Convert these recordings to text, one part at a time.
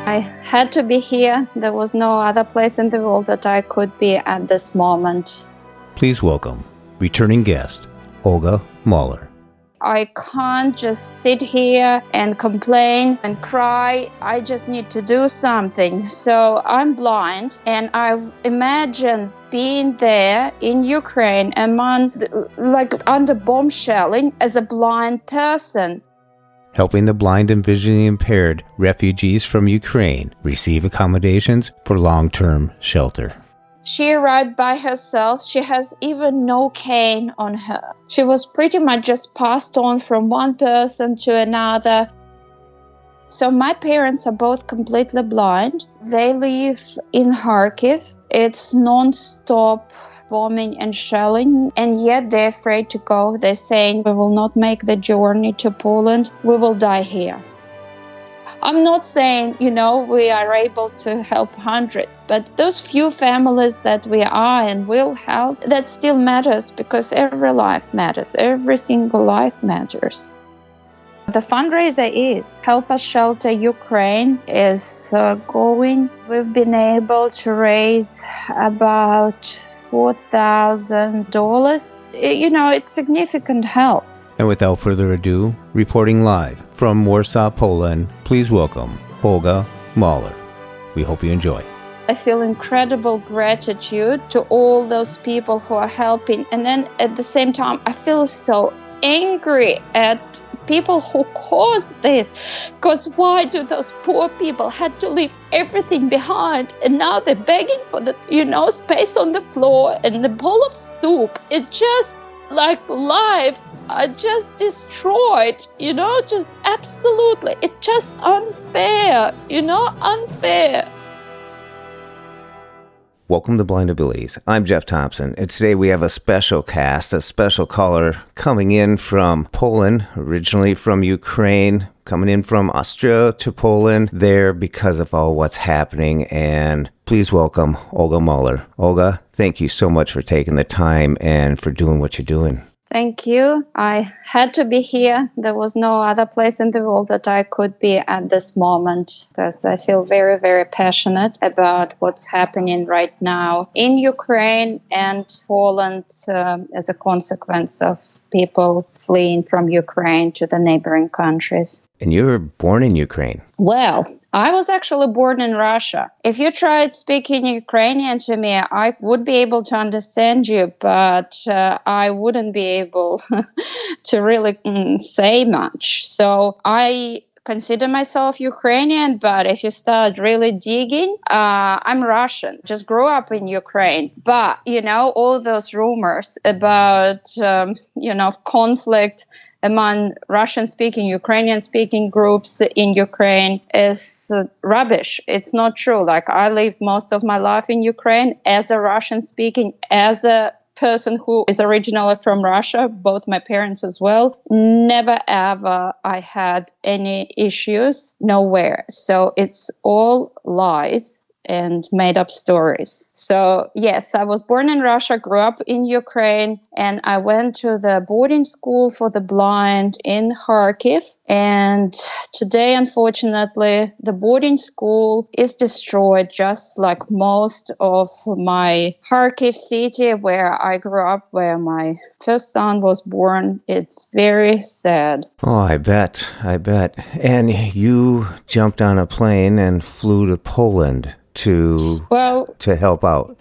I had to be here. There was no other place in the world that I could be at this moment. Please welcome returning guest, Olga Mahler. I can't just sit here and complain and cry. I just need to do something. So I'm blind, and I imagine being there in Ukraine under bomb shelling as a blind person. Helping the blind and visually impaired refugees from Ukraine receive accommodations for long-term shelter. She arrived by herself. She has even no cane on her. She was pretty much just passed on from one person to another. So my parents are both completely blind. They live in Kharkiv. It's non-stop bombing and shelling, and yet they're afraid to go. They're saying, we will not make the journey to Poland. We will die here. I'm not saying, we are able to help hundreds, but those few families that we are and will help, that still matters, because every life matters. Every single life matters. The fundraiser is Help Us Shelter Ukraine is going. We've been able to raise about $4,000. It's significant help. And without further ado, reporting live from Warsaw, Poland, please welcome Olga Mahler. We hope you enjoy. I feel incredible gratitude to all those people who are helping. And then at the same time, I feel so angry at people who caused this. Because why do those poor people had to leave everything behind? And now they're begging for the, space on the floor and the bowl of soup. It just life are just destroyed, just absolutely. It's just unfair, unfair. Welcome to Blind Abilities. I'm Jeff Thompson, and today we have a special cast, a special caller coming in from Poland, originally from Ukraine, coming in from Austria to Poland there because of all what's happening. And please welcome Olga Mahler. Olga, thank you so much for taking the time and for doing what you're doing. Thank you. I had to be here. There was no other place in the world that I could be at this moment, because I feel very, very passionate about what's happening right now in Ukraine and Poland as a consequence of people fleeing from Ukraine to the neighboring countries. And you were born in Ukraine. Well, I was actually born in Russia. If you tried speaking Ukrainian to me, I would be able to understand you, but I wouldn't be able to really say much. So I consider myself Ukrainian, but if you start really digging, I'm Russian. Just grew up in Ukraine. But, all those rumors about, conflict among Russian-speaking, Ukrainian-speaking groups in Ukraine is rubbish. It's not true. I lived most of my life in Ukraine as a Russian-speaking, as a person who is originally from Russia, both my parents as well. Never ever I had any issues, nowhere. So it's all lies and made up stories. So yes, I was born in Russia, grew up in Ukraine, and I went to the boarding school for the blind in Kharkiv. And today, unfortunately, the boarding school is destroyed, just like most of my Kharkiv city where I grew up, where my first son was born. It's very sad. Oh, I bet. And you jumped on a plane and flew to Poland to help out.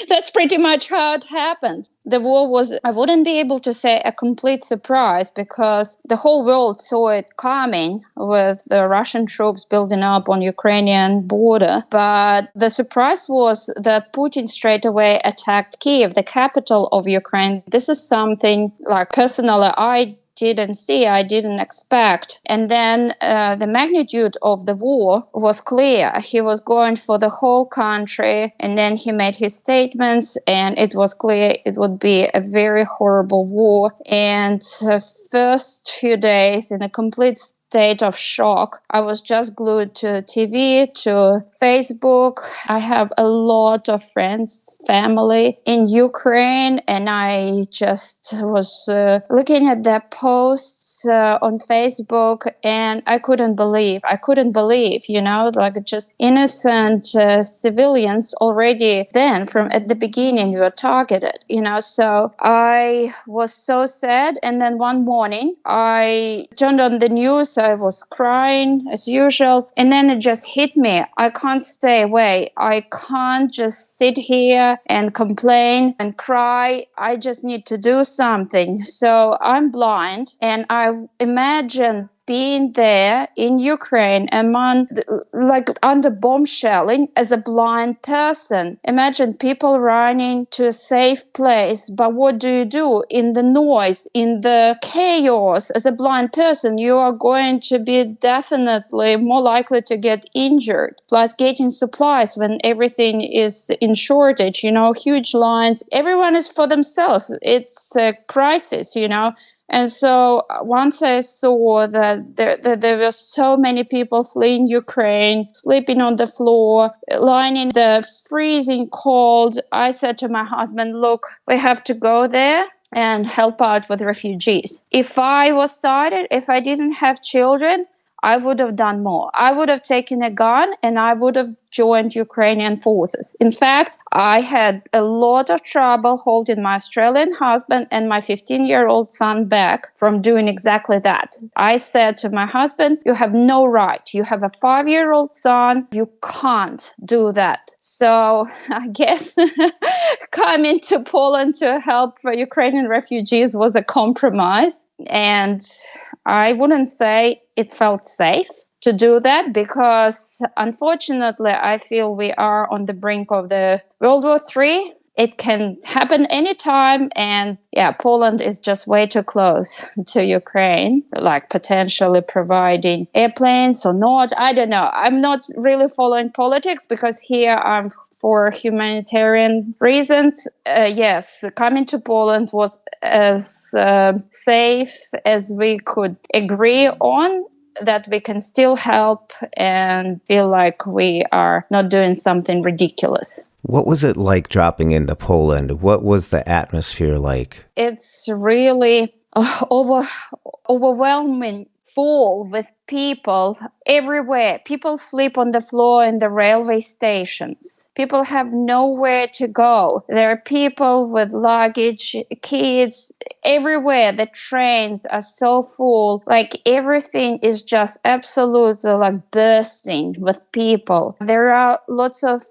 That's pretty much how it happened. The war was, I wouldn't be able to say a complete surprise, because the whole world saw it coming with the Russian troops building up on Ukrainian border. But the surprise was that Putin straight away attacked Kyiv, the capital of Ukraine. This is something personally I didn't expect. And then the magnitude of the war was clear. He was going for the whole country, and then he made his statements, and it was clear it would be a very horrible war. And the first few days, in a complete state of shock. I was just glued to TV, to Facebook. I have a lot of friends, family in Ukraine, and I just was looking at their posts on Facebook, and I couldn't believe, like just innocent civilians already then from at the beginning were targeted, so I was so sad. And then one morning I turned on the news. I was crying as usual, and then it just hit me. I can't stay away. I can't just sit here and complain and cry. I just need to do something. So I'm blind, and I imagine being there in Ukraine under bomb shelling as a blind person. Imagine people running to a safe place, but what do you do in the noise, in the chaos? As a blind person, you are going to be definitely more likely to get injured. Plus getting supplies when everything is in shortage, huge lines. Everyone is for themselves. It's a crisis, And so once I saw that there were so many people fleeing Ukraine, sleeping on the floor, lying in the freezing cold, I said to my husband, look, we have to go there and help out with refugees. If I was sighted, if I didn't have children, I would have done more. I would have taken a gun and I would have joined Ukrainian forces. In fact, I had a lot of trouble holding my Australian husband and my 15-year-old son back from doing exactly that. I said to my husband, you have no right. You have a 5-year-old son. You can't do that. So I guess coming to Poland to help for Ukrainian refugees was a compromise. And I wouldn't say it felt safe to do that, because unfortunately I feel we are on the brink of the World War III. It can happen anytime, and Poland is just way too close to Ukraine, like potentially providing airplanes or not. I don't know. I'm not really following politics because here I'm for humanitarian reasons. Yes, coming to Poland was as safe as we could agree on, that we can still help and feel like we are not doing something ridiculous. What was it like dropping into Poland? What was the atmosphere like? It's really overwhelming, full with people everywhere. People sleep on the floor in the railway stations. People have nowhere to go. There are people with luggage, kids, everywhere. The trains are so full. Like everything is just absolutely like bursting with people. There are lots of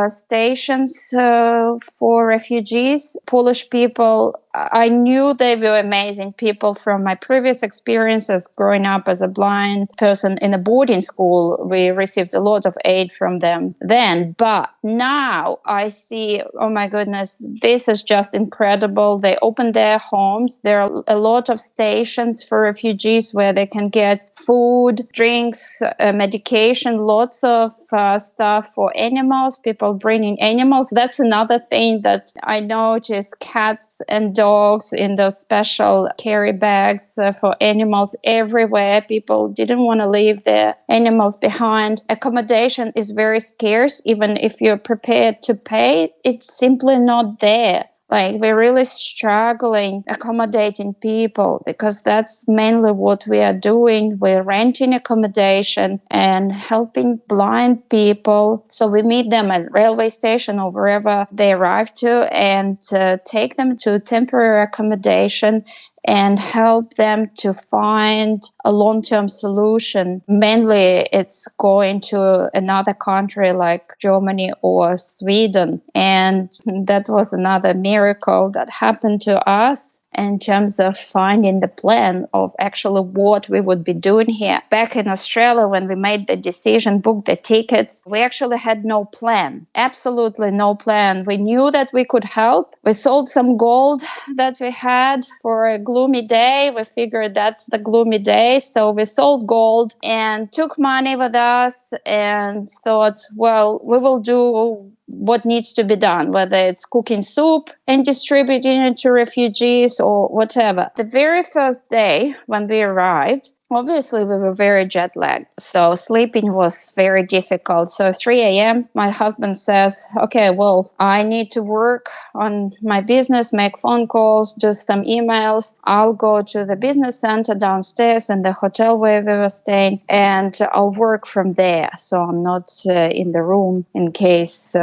stations for refugees, Polish people. I knew they were amazing people from my previous experiences growing up as a blind person in a boarding school. We received a lot of aid from them then. But now I see, oh my goodness, this is just incredible. They opened their homes. There are a lot of stations for refugees where they can get food, drinks, medication, lots of stuff for animals, people bringing animals. That's another thing that I noticed, cats and dogs in those special carry bags for animals everywhere. People didn't want to leave their animals behind. Accommodation is very scarce. Even if you're prepared to pay, it's simply not there. Like, we're really struggling accommodating people, because that's mainly what we are doing. We're renting accommodation and helping blind people. So we meet them at railway station or wherever they arrive to, and take them to temporary accommodation and help them to find a long-term solution. Mainly it's going to another country like Germany or Sweden. And that was another miracle that happened to us in terms of finding the plan of actually what we would be doing here. Back in Australia, when we made the decision, booked the tickets, we actually had no plan, absolutely no plan. We knew that we could help. We sold some gold that we had for a gloomy day. We figured that's the gloomy day. So we sold gold and took money with us and thought, well, we will do what needs to be done, whether it's cooking soup and distributing it to refugees or whatever. The very first day when we arrived, obviously we were very jet lagged, so sleeping was very difficult. So 3 a.m. my husband says, okay, well, I need to work on my business, make phone calls, do some emails. I'll go to the business center downstairs in the hotel where we were staying, and I'll work from there, so I'm not in the room in case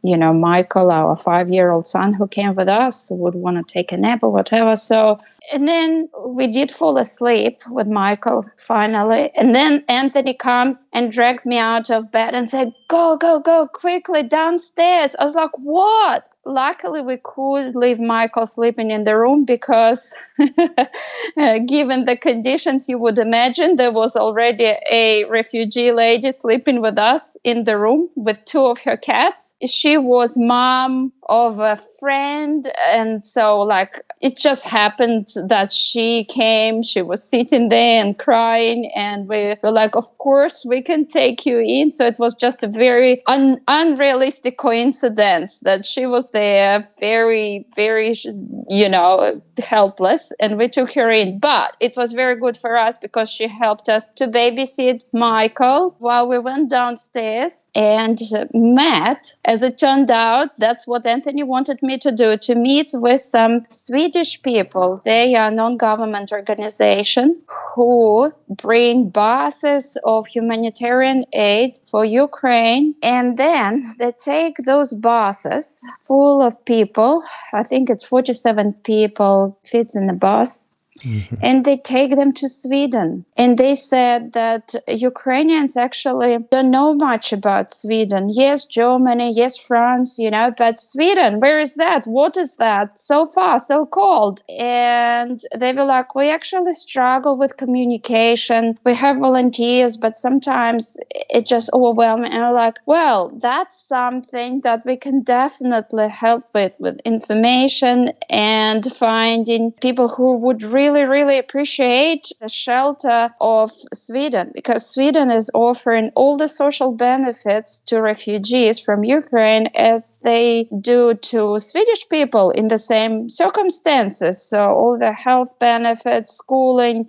Michael, our 5-year-old son who came with us, would want to take a nap or whatever. So, and then we did fall asleep with Michael finally. And then Anthony comes and drags me out of bed and said, go, go, go quickly downstairs. I was like, what? Luckily, we could leave Michael sleeping in the room because given the conditions you would imagine, there was already a refugee lady sleeping with us in the room with 2 of her cats. She was mom of a friend. And so it just happened that she came, she was sitting there and crying. And we were like, of course, we can take you in. So it was just a very unrealistic coincidence that she was there, very, very, helpless, and we took her in. But it was very good for us because she helped us to babysit Michael while we went downstairs and met. As it turned out, that's what Anthony wanted me to do, to meet with some Swedish people. They are a non-government organization who bring buses of humanitarian aid for Ukraine, and then they take those buses full of people. I think it's 47 people fits in the bus. Mm-hmm. And they take them to Sweden. And they said that Ukrainians actually don't know much about Sweden. Yes, Germany, yes, France, but Sweden, where is that? What is that? So far, so cold. And they were like, we actually struggle with communication. We have volunteers, but sometimes it's just overwhelming. And I'm like, well, that's something that we can definitely help with information and finding people who would really appreciate the shelter of Sweden, because Sweden is offering all the social benefits to refugees from Ukraine as they do to Swedish people in the same circumstances. So all the health benefits, schooling,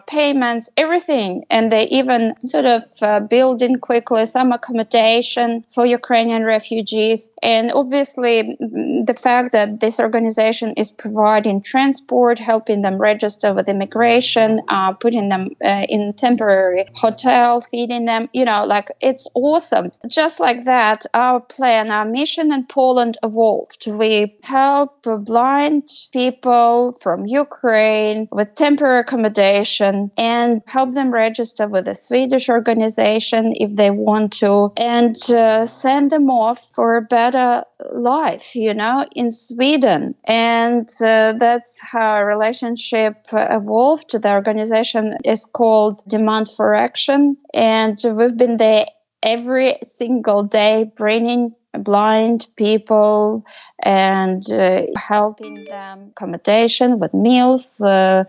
payments, everything. And they even sort of build in quickly some accommodation for Ukrainian refugees. And obviously the fact that this organization is providing transport, helping them register with immigration, putting them in temporary hotel, feeding them, it's awesome. Just like that, our plan, our mission in Poland evolved. We help blind people from Ukraine with temporary accommodation and help them register with a Swedish organization if they want to, and send them off for a better life, in Sweden. And that's how our relationship evolved. The organization is called Demand for Action, and we've been there every single day bringing blind people and helping them accommodation with meals,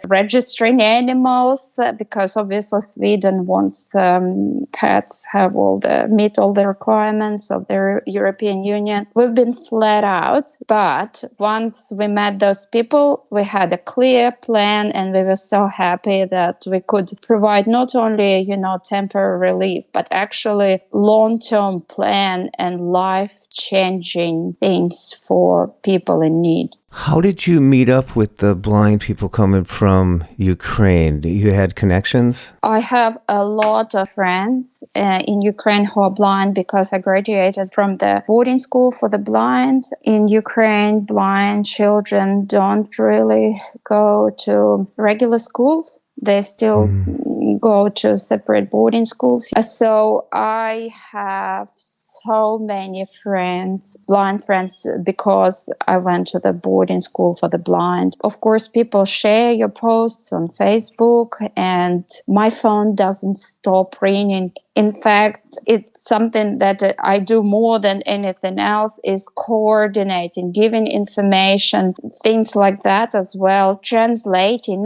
registering animals, because obviously Sweden wants pets meet all the requirements of the European Union. We've been flat out, but once we met those people, we had a clear plan, and we were so happy that we could provide not only, temporary relief, but actually long-term plan and life-changing things for people in need. How did you meet up with the blind people coming from Ukraine? You had connections? I have a lot of friends in Ukraine who are blind because I graduated from the boarding school for the blind. In Ukraine, blind children don't really go to regular schools. They still go to separate boarding schools. So I have so many friends, blind friends, because I went to the boarding school for the blind. Of course, people share your posts on Facebook, and my phone doesn't stop ringing. In fact, it's something that I do more than anything else, is coordinating, giving information, things like that as well, translating.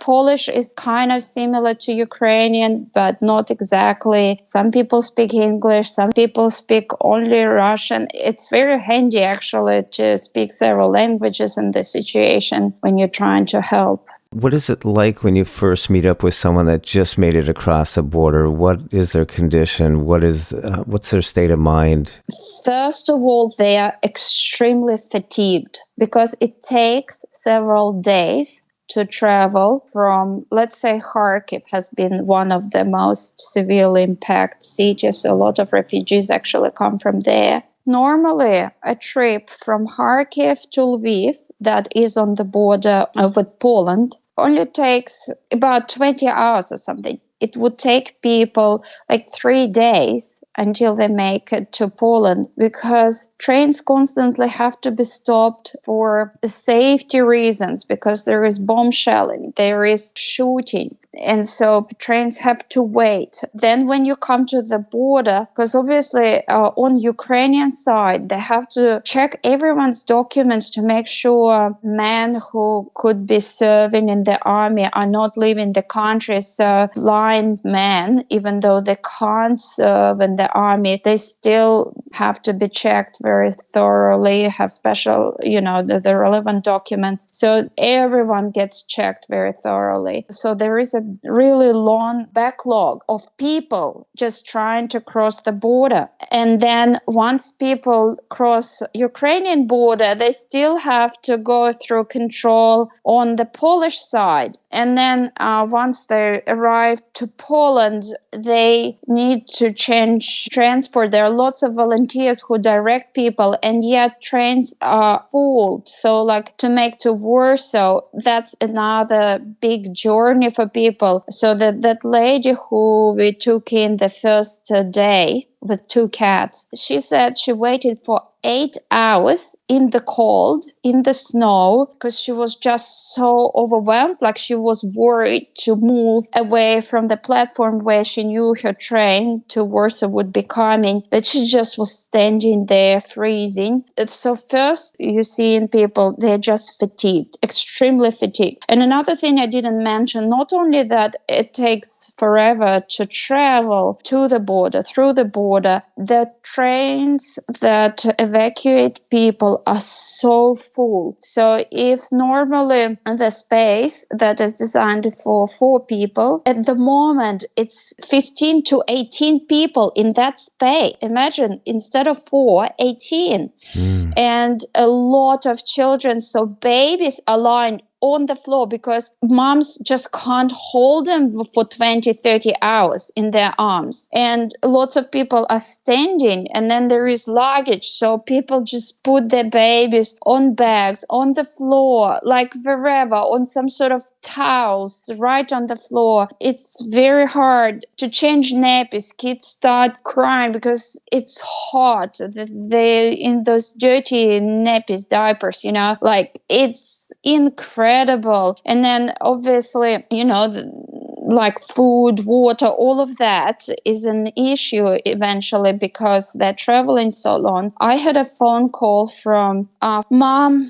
Polish is kind of similar to Ukrainian, but not exactly. Some people speak English, some people speak only Russian. It's very handy actually to speak several languages in this situation when you're trying to help What is it like when you first meet up with someone that just made it across the border? What is their condition? What's their state of mind? First of all, they are extremely fatigued because it takes several days to travel from, let's say, Kharkiv has been one of the most severely impacted cities. A lot of refugees actually come from there. Normally, a trip from Kharkiv to Lviv, that is on the border with Poland, only takes about 20 hours or something. It would take people like 3 days until they make it to Poland, because trains constantly have to be stopped for safety reasons, because there is bomb shelling, there is shooting. And so trains have to wait. Then when you come to the border, because obviously on Ukrainian side, they have to check everyone's documents to make sure men who could be serving in the army are not leaving the country. So blind men, even though they can't serve in the army, they still have to be checked very thoroughly, have special, the relevant documents. So everyone gets checked very thoroughly. So there is a really long backlog of people just trying to cross the border. And then once people cross Ukrainian border, they still have to go through control on the Polish side. And then once they arrive to Poland, they need to change transport. There are lots of volunteers who direct people, and yet trains are full. So like to make to Warsaw, that's another big journey for people. So that lady who we took in the first day with 2 cats, she said she waited for 8 hours in the cold, in the snow, because she was just so overwhelmed. Like she was worried to move away from the platform where she knew her train to Warsaw would be coming, that she just was standing there freezing. So first you see in people, they're just fatigued, extremely fatigued. And another thing I didn't mention, not only that it takes forever to travel to the border, through the border, the trains that evacuate people are so full. So if normally the space that is designed for 4 people, at the moment it's 15 to 18 people in that space. Imagine, instead of 4, 18. And a lot of children, so babies are lying on the floor because moms just can't hold them for 20, 30 hours in their arms. And lots of people are standing, and then there is luggage. So people just put their babies on bags, on the floor, like wherever, on some sort of towels, right on the floor. It's very hard to change nappies. Kids start crying because it's hot. They're in those dirty nappies, diapers, like it's incredible. And then obviously, like food, water, all of that is an issue eventually because they're traveling so long. I had a phone call from a mom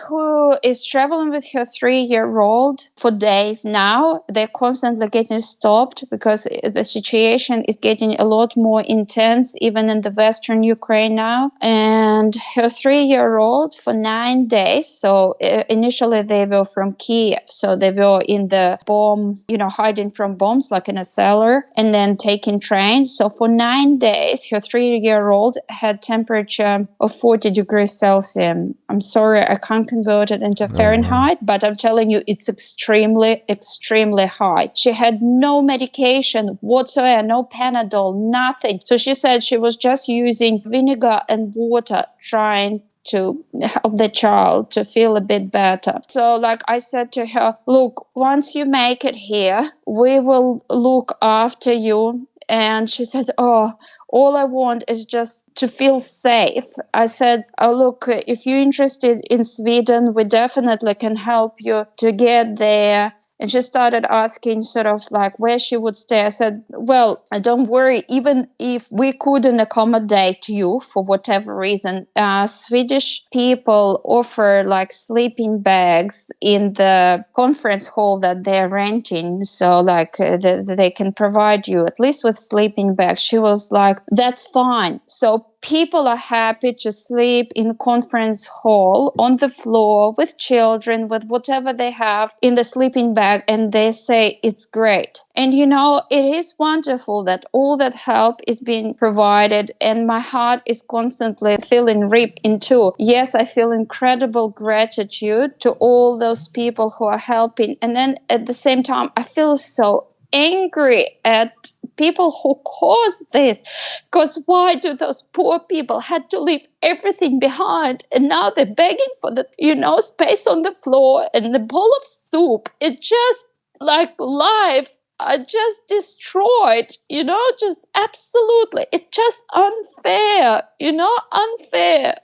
who is traveling with her 3-year-old for days now. They're constantly getting stopped because the situation is getting a lot more intense, even in the Western Ukraine now. And her 3-year-old for 9 days, so initially they were from Kiev, so they were in the bomb, hiding from bombs like in a cellar, and then taking trains. So for 9 days, her 3-year-old had temperature of 40 degrees Celsius. I'm sorry, I can't convert it into Fahrenheit, but I'm telling you, it's extremely, extremely high. She had no medication whatsoever, no Panadol, nothing. So she said she was just using vinegar and water, trying to help the child to feel a bit better. So like I said to her, look, once you make it here, we will look after you. And she said, all I want is just to feel safe. I said, look, if you're interested in Sweden, we definitely can help you to get there. And she started asking sort of like where she would stay. I said, well, don't worry, even if we couldn't accommodate you for whatever reason, Swedish people offer like sleeping bags in the conference hall that they're renting. So like they can provide you at least with sleeping bags. She was like, that's fine. So people are happy to sleep in conference hall on the floor with children, with whatever they have in the sleeping bag, and they say it's great. And it is wonderful that all that help is being provided, and my heart is constantly feeling ripped in two. Yes, I feel incredible gratitude to all those people who are helping, and then at the same time I feel so angry at people who caused this, because why do those poor people had to leave everything behind, and now they're begging for the space on the floor and the bowl of soup? It just like life are just destroyed, just absolutely. It's just unfair, unfair.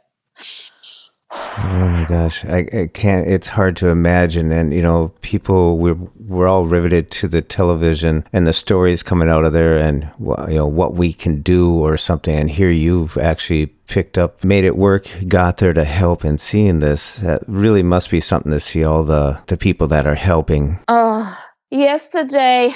Oh my gosh, I can't. It's hard to imagine, and people we're all riveted to the television and the stories coming out of there, and what we can do or something. And here you've actually picked up, made it work, got there to help, and seeing this, that really must be something to see all the people that are helping. Yesterday,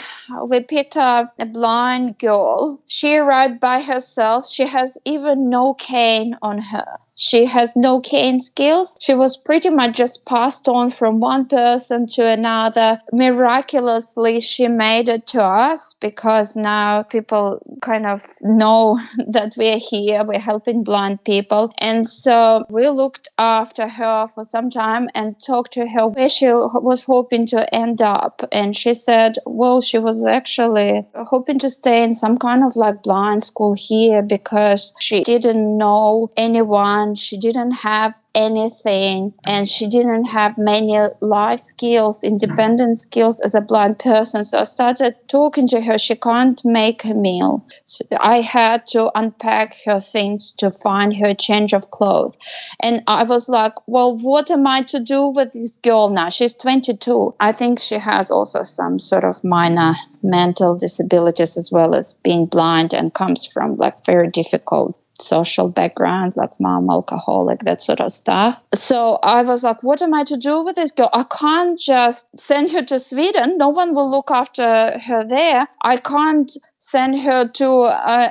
we picked up a blind girl. She arrived by herself. She has even no cane on her. She has no cane skills. She was pretty much just passed on from one person to another. Miraculously, she made it to us, because now people kind of know that we're here. We're helping blind people. And so we looked after her for some time and talked to her where she was hoping to end up. And she said, well, she was actually hoping to stay in some kind of like blind school here, because she didn't know anyone. She didn't have anything, and she didn't have many life skills, independent skills as a blind person. So I started talking to her. She can't make a meal. So I had to unpack her things to find her change of clothes. And I was like, well, what am I to do with this girl now? She's 22. I think she has also some sort of minor mental disabilities, as well as being blind, and comes from like very difficult social background, like mom alcoholic, that sort of stuff. So I was like, what am I to do with this girl? I can't just send her to Sweden. No one will look after her there. I can't send her to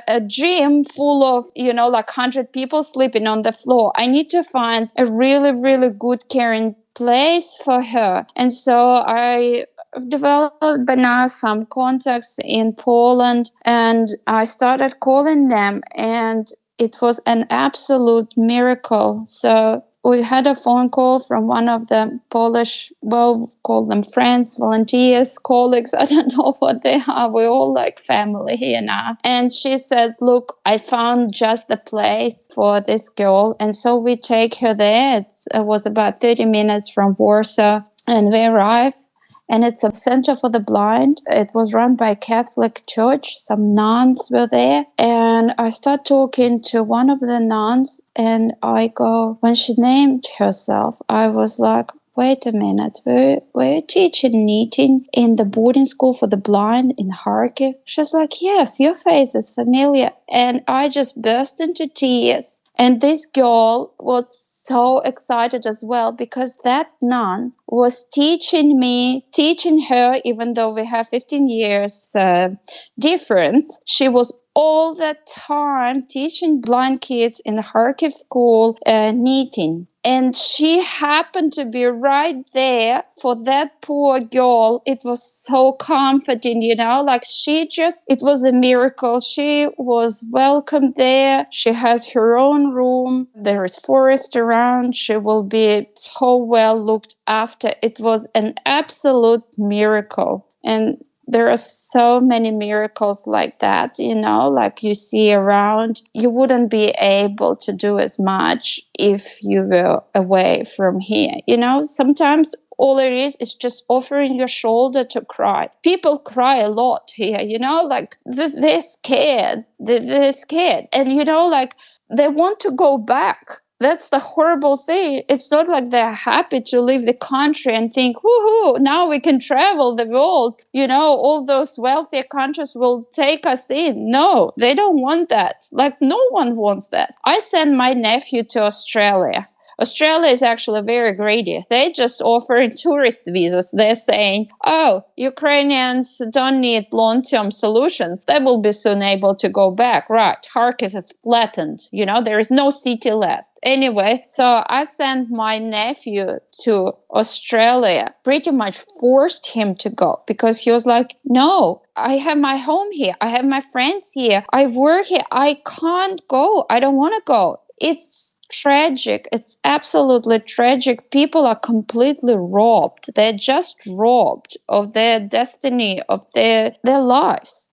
a gym full of, like 100 people sleeping on the floor. I need to find a really, really good caring place for her. And so I developed by now some contacts in Poland, and I started calling them, and it was an absolute miracle. So we had a phone call from one of the Polish, well, call them friends, volunteers, colleagues, I don't know what they are. We're all like family here now. And she said, look, I found just the place for this girl. And so we take her there. It was about 30 minutes from Warsaw, and we arrived. And it's a center for the blind. It was run by a Catholic church. Some nuns were there. And I start talking to one of the nuns, and I go, when she named herself, I was like, wait a minute, we're teaching knitting in the boarding school for the blind in Kharkiv. She's like, yes, your face is familiar. And I just burst into tears. And this girl was so excited as well, because that nun was teaching her, even though we have 15 years difference. She was all the time teaching blind kids in the Kharkiv school knitting. And she happened to be right there for that poor girl. It was so comforting, like it was a miracle. She was welcomed there. She has her own room. There is forest around. She will be so well looked after. It was an absolute miracle. And there are so many miracles like that, like you see around. You wouldn't be able to do as much if you were away from here. Sometimes all it is just offering your shoulder to cry. People cry a lot here, like they're scared. They're scared. And, like they want to go back. That's the horrible thing. It's not like they're happy to leave the country and think, woohoo, now we can travel the world. All those wealthier countries will take us in. No, they don't want that. Like no one wants that. I sent my nephew to Australia. Australia is actually very greedy. They just offering tourist visas. They're saying, oh, Ukrainians don't need long-term solutions. They will be soon able to go back. Right, Kharkiv is flattened. There is no city left. Anyway, so I sent my nephew to Australia, pretty much forced him to go because he was like, no, I have my home here. I have my friends here. I work here. I can't go. I don't want to go. It's tragic. It's absolutely tragic. People are completely robbed. They're just robbed of their destiny, of their lives.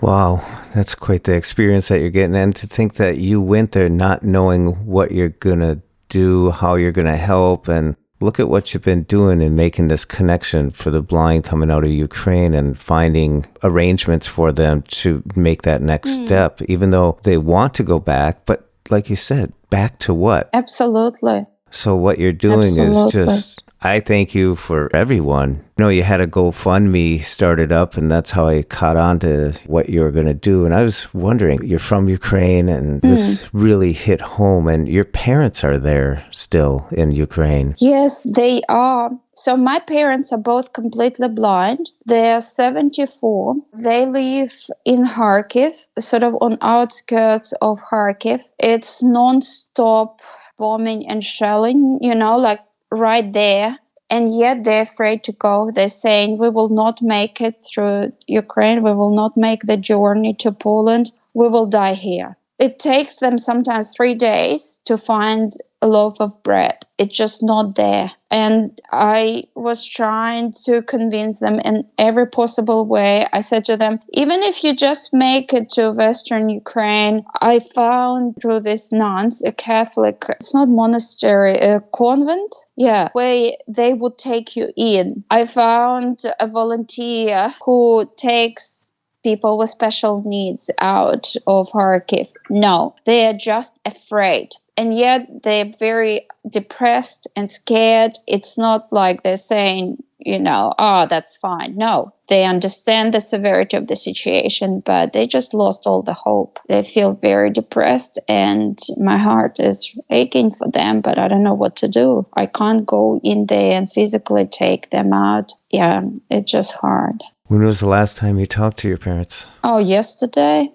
Wow, that's quite the experience that you're getting. And to think that you went there not knowing what you're going to do, how you're going to help, and look at what you've been doing and making this connection for the blind coming out of Ukraine and finding arrangements for them to make that next step, even though they want to go back. But like you said, back to what? Absolutely. So what you're doing is just, I thank you for everyone. You had a GoFundMe started up, and that's how I caught on to what you were going to do. And I was wondering, you're from Ukraine, and this really hit home, and your parents are there still in Ukraine. Yes, they are. So my parents are both completely blind. They're 74. They live in Kharkiv, sort of on outskirts of Kharkiv. It's non-stop bombing and shelling, like right there. And yet they're afraid to go. They're saying, we will not make it through Ukraine. We will not make the journey to Poland. We will die here. It takes them sometimes 3 days to find a loaf of bread. It's just not there. And I was trying to convince them in every possible way. I said to them, even if you just make it to Western Ukraine, I found through these nuns, a Catholic, it's not monastery, a convent, where they would take you in. I found a volunteer who takes people with special needs out of Kharkiv. No, they are just afraid. And yet they're very depressed and scared. It's not like they're saying, oh, that's fine. No, they understand the severity of the situation, but they just lost all the hope. They feel very depressed, and my heart is aching for them, but I don't know what to do. I can't go in there and physically take them out. Yeah, it's just hard. When was the last time you talked to your parents? Oh, yesterday.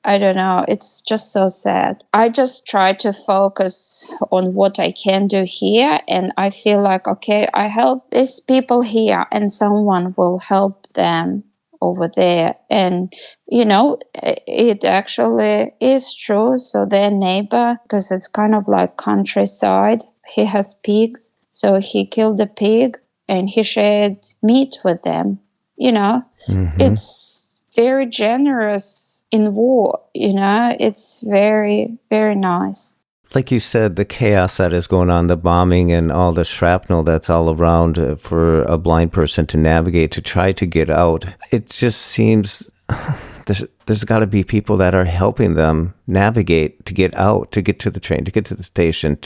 I don't know. It's just so sad. I just try to focus on what I can do here. And I feel like, okay, I help these people here and someone will help them over there. And, it actually is true. So their neighbor, because it's kind of like countryside, he has pigs. So he killed a pig and he shared meat with them. It's very generous in war, it's very, very nice. Like you said, the chaos that is going on, the bombing and all the shrapnel that's all around for a blind person to navigate, to try to get out. It just seems there's got to be people that are helping them navigate to get out, to get to the train, to get to the station,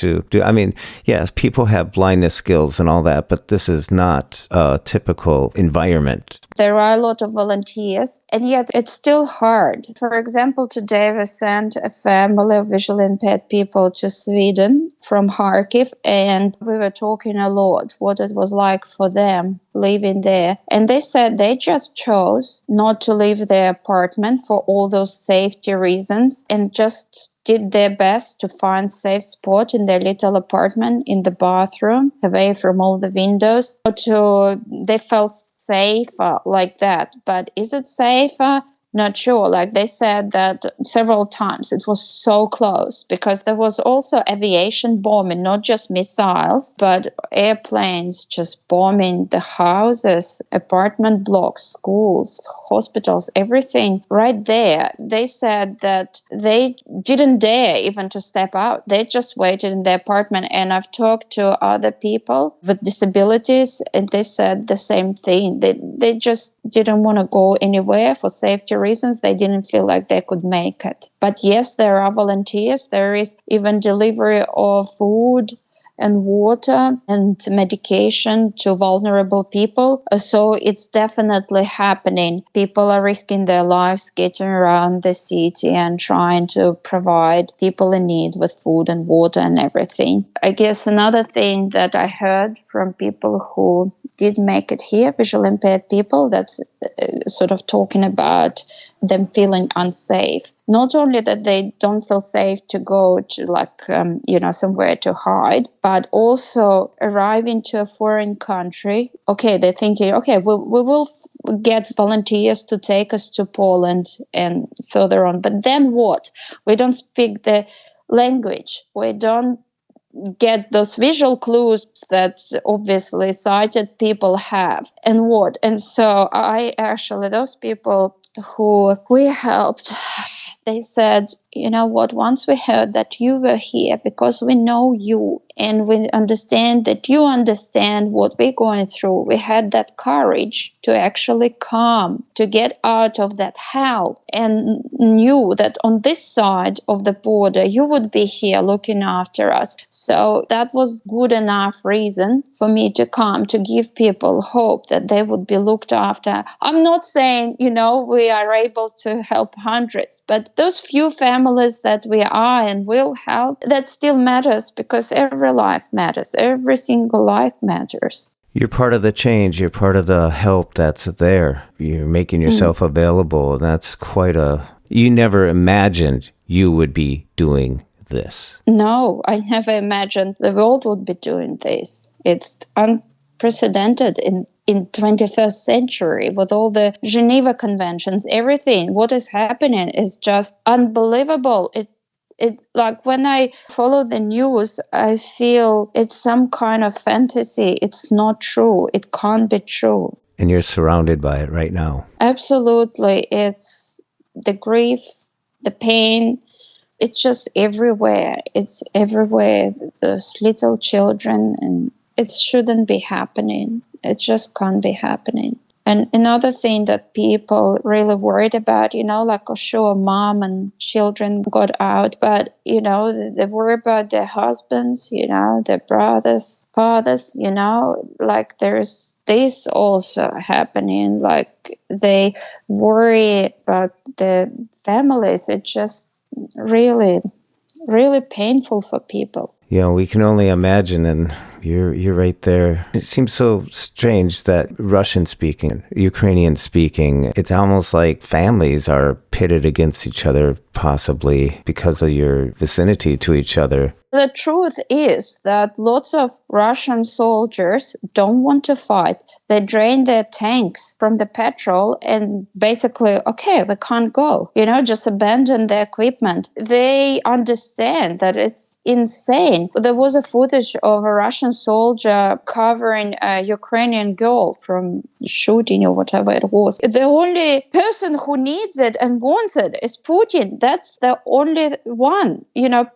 yes, people have blindness skills and all that, but this is not a typical environment. There are a lot of volunteers, and yet it's still hard. For example, today we sent a family of visually impaired people to Sweden from Kharkiv, and we were talking a lot what it was like for them living there. And they said they just chose not to leave their apartment for all those safety reasons and just did their best to find safe spot in their little apartment in the bathroom, away from all the windows. They felt safer like that. But is it safer? Not sure. Like they said that several times it was so close because there was also aviation bombing, not just missiles, but airplanes just bombing the houses, apartment blocks, schools, hospitals, everything right there. They said that they didn't dare even to step out. They just waited in their apartment. And I've talked to other people with disabilities and they said the same thing. They just didn't want to go anywhere for safety reasons. They didn't feel like they could make it. But yes, there are volunteers. There is even delivery of food and water and medication to vulnerable people. So it's definitely happening. People are risking their lives getting around the city and trying to provide people in need with food and water and everything. I guess another thing that I heard from people who did make it here, visually impaired people, that's sort of talking about them feeling unsafe. Not only that they don't feel safe to go to somewhere to hide, but also arriving to a foreign country. Okay, they're thinking, okay, we will get volunteers to take us to Poland and further on. But then what? We don't speak the language. We don't get those visual clues that obviously sighted people have. And what? And so those people who we helped, they said, you know what, once we heard that you were here because we know you and we understand that you understand what we're going through, we had that courage to actually come, to get out of that hell, and knew that on this side of the border, you would be here looking after us. So that was good enough reason for me to come, to give people hope that they would be looked after. I'm not saying, we are able to help hundreds, but those few families that we are and will help, that still matters, because every life matters. Every single life matters. You're part of the change. You're part of the help that's there. You're making yourself available. That's you never imagined you would be doing this. No, I never imagined the world would be doing this. It's unprecedented in 21st century with all the Geneva Conventions, everything. What is happening is just unbelievable. It like when I follow the news, I feel it's some kind of fantasy. It's not true. It can't be true. And you're surrounded by it right now. Absolutely. It's the grief, the pain. It's just everywhere. It's everywhere. Those little children, and it shouldn't be happening. It just can't be happening. And another thing that people really worried about, sure, mom and children got out, but, they worry about their husbands, their brothers, fathers, there's this also happening, they worry about the families. It's just really, really painful for people. We can only imagine, and you're right there. It seems so strange that Russian-speaking, Ukrainian-speaking, it's almost like families are pitted against each other, possibly because of your vicinity to each other. The truth is that lots of Russian soldiers don't want to fight. They drain their tanks from the petrol and basically, okay, we can't go, just abandon the equipment. They understand that it's insane. There was a footage of a Russian soldier covering a Ukrainian girl from shooting or whatever it was. The only person who needs it and wants it is Putin. That's the only one.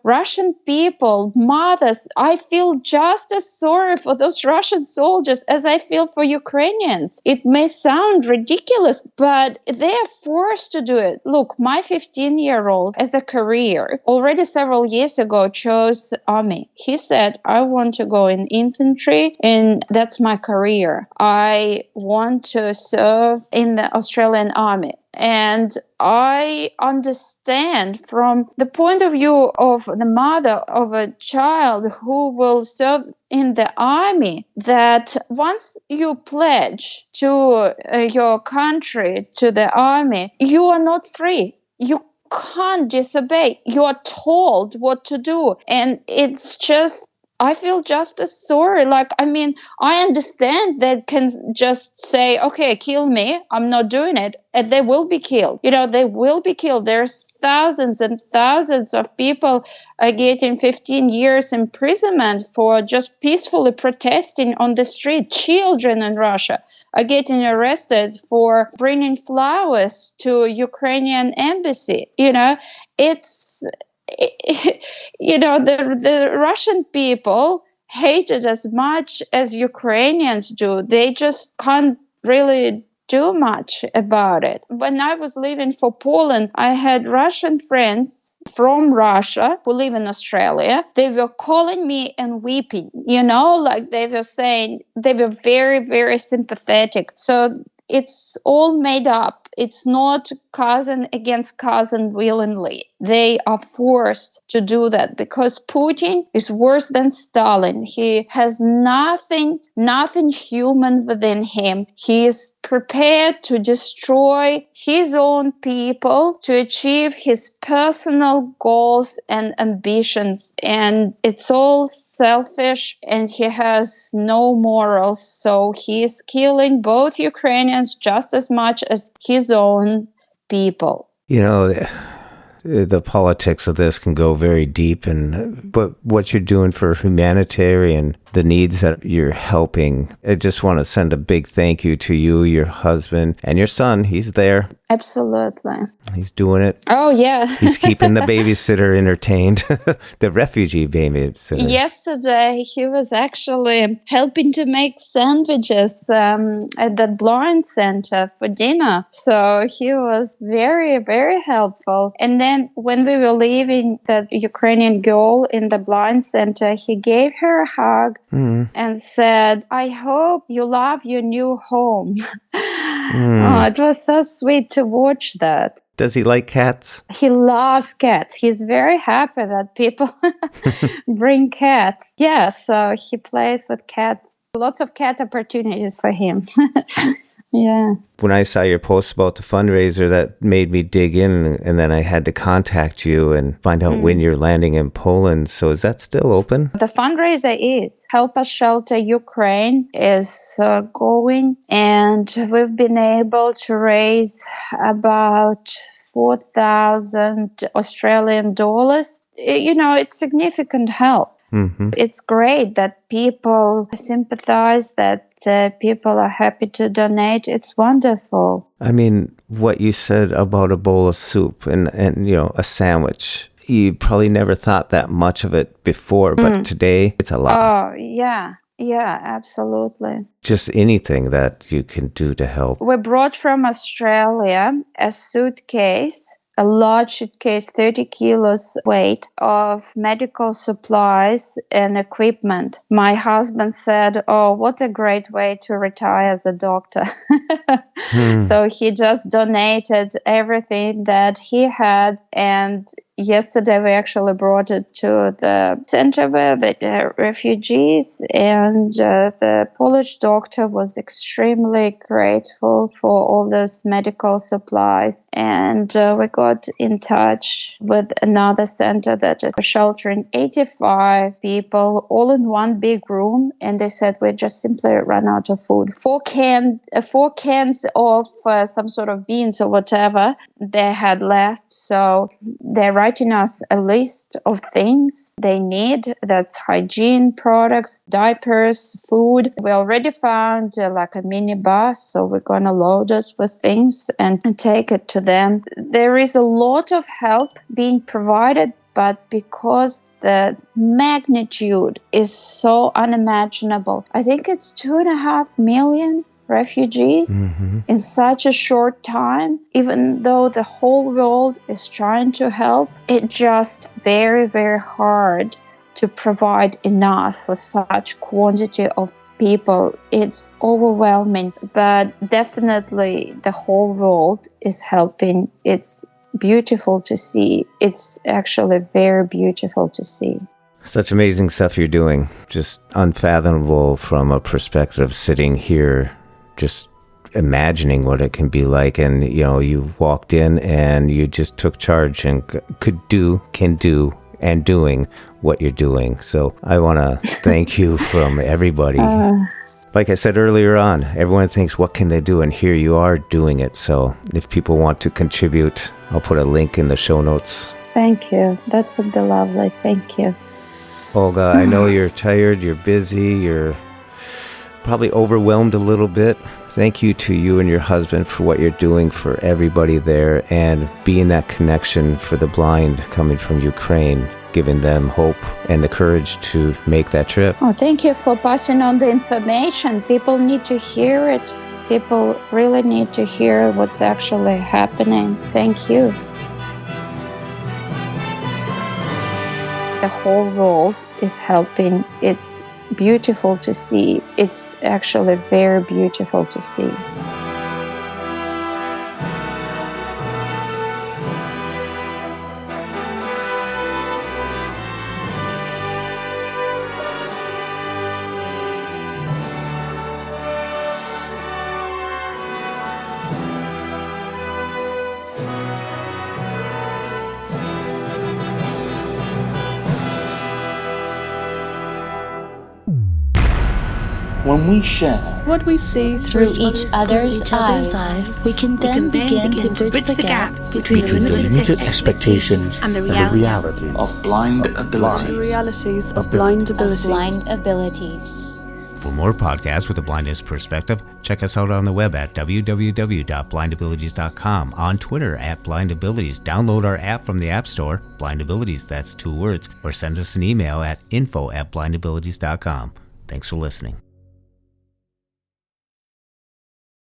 Russian people, mothers, I feel just as sorry for those Russian soldiers as I feel for Ukrainians. It may sound ridiculous, but they're forced to do it. Look, my 15-year-old as a career already several years ago chose army. He said, I want to go in infantry and that's my career. I want to serve in the Australian army. And I understand from the point of view of the mother of a child who will serve in the army that once you pledge to your country, to the army, you are not free. You can't disobey. You are told what to do. And it's just, I feel just as sorry. I understand they can just say, okay, kill me. I'm not doing it. And they will be killed. They will be killed. There's thousands and thousands of people getting 15 years imprisonment for just peacefully protesting on the street. Children in Russia are getting arrested for bringing flowers to Ukrainian embassy. It's... the Russian people hate it as much as Ukrainians do. They just can't really do much about it. When I was leaving for Poland, I had Russian friends from Russia who live in Australia. They were calling me and weeping, like they were saying, they were very, very sympathetic. So it's all made up. It's not cousin against cousin willingly. They are forced to do that because Putin is worse than Stalin. He has nothing human within him. He is prepared to destroy his own people to achieve his personal goals and ambitions. And it's all selfish, and he has no morals. So he is killing both Ukrainians just as much as his own people. The politics of this can go very deep, but what you're doing for humanitarian, the needs that you're helping, I just want to send a big thank you to you, your husband, and your son. He's there. Absolutely. He's doing it. Oh, yeah. He's keeping the babysitter entertained, the refugee babysitter. Yesterday, he was actually helping to make sandwiches at the Blind Center for dinner. So he was very, very helpful. And then when we were leaving that Ukrainian girl in the Blind Center, he gave her a hug and said, "I hope you love your new home." Oh, it was so sweet to watch that. Does he like cats? He loves cats. He's very happy that people bring cats. Yeah, so he plays with cats. Lots of cat opportunities for him. Yeah. When I saw your post about the fundraiser, that made me dig in, and then I had to contact you and find out when you're landing in Poland. So is that still open? The fundraiser is. Help Us Shelter Ukraine is going, and we've been able to raise about 4,000 Australian dollars. It's significant help. Mm-hmm. It's great that people sympathize, that people are happy to donate. It's wonderful. I mean, what you said about a bowl of soup and a sandwich, you probably never thought that much of it before, but today it's a lot. Oh, yeah. Yeah, absolutely. Just anything that you can do to help. We brought from Australia a suitcase, a large suitcase, 30 kilos weight of medical supplies and equipment. My husband said, "Oh, what a great way to retire as a doctor." So he just donated everything that he had, and yesterday we actually brought it to the center where the refugees, and the Polish doctor was extremely grateful for all those medical supplies. And we got in touch with another center that is sheltering 85 people all in one big room, and they said we just simply ran out of food. Four cans of some sort of beans or whatever they had left. So they're writing us a list of things they need. That's hygiene products, diapers, food. We already found like a mini bus, so we're going to load us with things and take it to them. There is a lot of help being provided, but because the magnitude is so unimaginable, I think it's 2.5 million refugees in such a short time. Even though the whole world is trying to help, it's just very, very hard to provide enough for such quantity of people. It's overwhelming, but definitely the whole world is helping. It's beautiful to see. It's actually very beautiful to see. Such amazing stuff you're doing. Just unfathomable from a perspective sitting here, just imagining what it can be like. And, you walked in and you just took charge and can do, and doing what you're doing. So I want to thank you from everybody. Like I said earlier on, everyone thinks, what can they do? And here you are doing it. So if people want to contribute, I'll put a link in the show notes. Thank you. That would be lovely. Thank you. Olga, I know you're tired, you're busy, you're probably overwhelmed a little bit. Thank you to you and your husband for what you're doing for everybody there and being that connection for the blind coming from Ukraine, giving them hope and the courage to make that trip. Oh, thank you for passing on the information. People need to hear it. People really need to hear what's actually happening. Thank you. The whole world is helping. It's beautiful to see. It's actually very beautiful to see. When we share what we see through each other's eyes, we can then begin to bridge the gap between the limited expectations and the realities of blind abilities. The realities of blind abilities. For more podcasts with a blindness perspective, check us out on the web at www.blindabilities.com, on Twitter at blindabilities. Download our app from the App Store, blindabilities, that's 2 words, or send us an email at info@blindabilities.com. Thanks for listening.